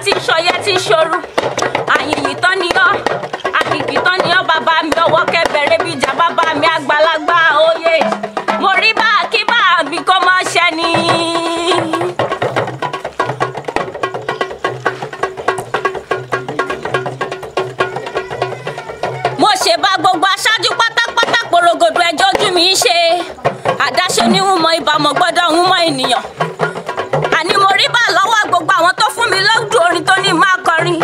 tí ṣọyẹ tí ṣoru àyìnyìn tán ni ọ́ àkìkì tán ni ọ́ bàbá mi ọwọ́ kẹbẹ̀rẹ̀ bí ìjà bàbá mi àgbàlagbà oyè mo rí bá kí bá mi kó má ṣe ni. mo ṣe bá gbogbo aṣáájú pátápátá porogodo ẹjọ́ ojú mi ṣe àdáṣe oníhùnmọ ìbámu gbọ́dọ̀ hùnmọ ènìyàn àní mo rí bá lọ́wọ́ gbogbo àwọn tó fún mi lójú orin tó ní máa kọrin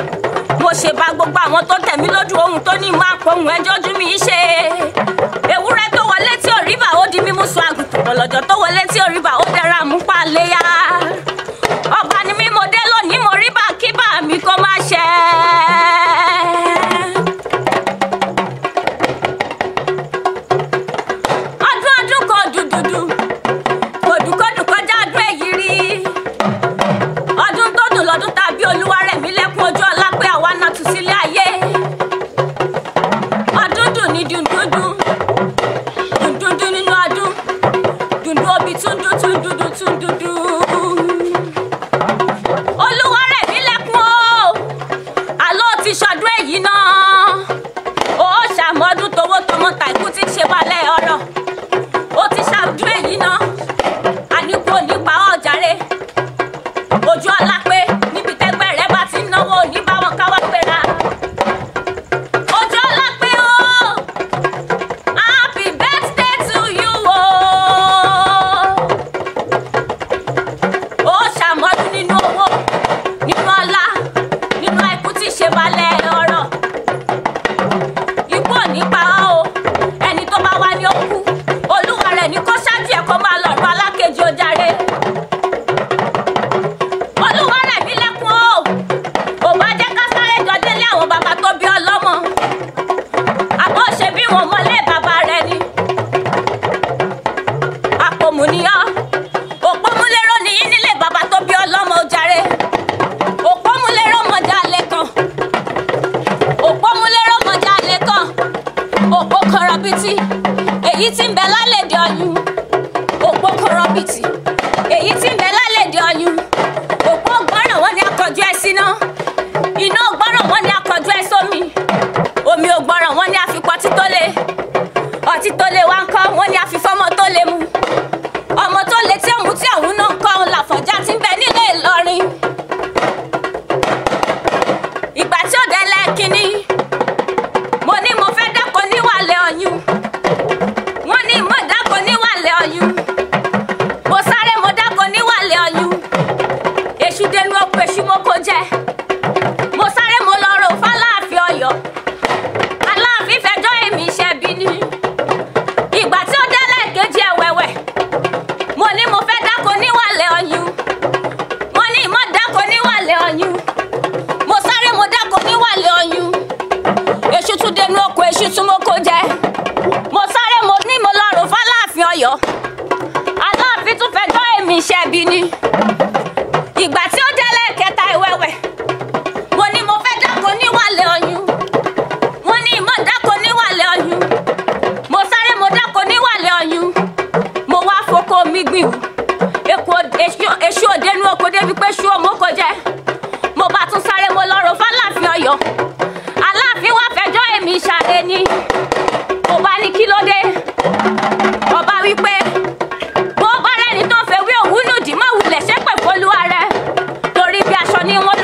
mo ṣe bá gbogbo àwọn tó tẹ̀ mí lójú ohun tó ní máa pohùn ẹjọ́ ojú mi ṣe ewúrẹ́ tó wọlé tí ò rí bá ó di mímú sùn àgùntàn ọlọ́jọ́ tó wọlé tí ò rí bá ó dẹra mú paléyà ọba ni mí mo dé lónìí mo rí bá kí bá mi kó má ṣe. èyí tí ń bẹ lálẹ́dẹ̀ ọyún òpó kọ̀rọ̀bìtì èyí tí ń bẹ lálẹ́dẹ̀ ọyún òpó gbọ́ràn wọn ni akọjú ẹ síná iná gbọ́ràn wọn ni akọjú ẹ sómi omi ò gbọ́ràn wọn ni àfipọ̀ ọtí tó lé wa ń kọ́ wọn ni àfifọ́mọ tó lé mu ọmọ tó lé tí òun tí òun náà ń kọ́ òun làfọ̀njá tí ń bẹ nílé Ìlọrin ìgbà tí ó délẹ̀ kínní mo ní mo fẹ́ dáko níwàlẹ̀ ọyún wọ́n ní mo dáko níwàlẹ̀ ọyún mo sáré mo dáko níwàlẹ̀ ọyún èṣù dẹnu ọ̀pọ̀ èṣù mo kó jẹ mo sáré mo lọ rò f'Aláàfin Ọ̀yọ́ Aláàfin fẹjọ́ èmi ṣẹ̀bi ni ìgbà tí ó délẹ̀ kejì ẹ̀wẹ̀wẹ̀ mo ní mo fẹ́ dáko níwàlẹ̀ ọyún wọ́n ní mo dáko níwàlẹ̀ ọyún mo sáré mo dáko níwàlẹ̀ ọyún èṣù tún dẹnu ọ̀pọ̀ èṣù tún mo kó jẹ mo sáré mo ní mo lọ rò f'Aláàfin Ọ̀yọ́ Aláàfin tún fẹjọ́ èmi ṣẹ̀bi ni ìgbà tí ó délẹ̀ kẹta ẹ̀wẹ̀wẹ̀ mo ní mo fẹ́ dáko níwàlẹ̀ ọyún wọ́n ní mo dáko níwàlẹ̀ ọyún mo sáré mo dáko níwàlẹ̀ ọyún mo wá foko mi gbìn èṣù òdenu oko débi pé ṣú òmò kò jẹ mo bá tún sáré mo lọ rò f'Aláàfin Ọ̀yọ́ Aláàfin wá fẹjọ́ èmi ṣàlẹ ni mo bá ní kí ló dé ọba wípé bó bá rẹni tó fẹ́ wí òwú nùdí má wulẹ̀ ṣépè f'Olúwa rẹ̀ torí bí aṣọ ni wọ́n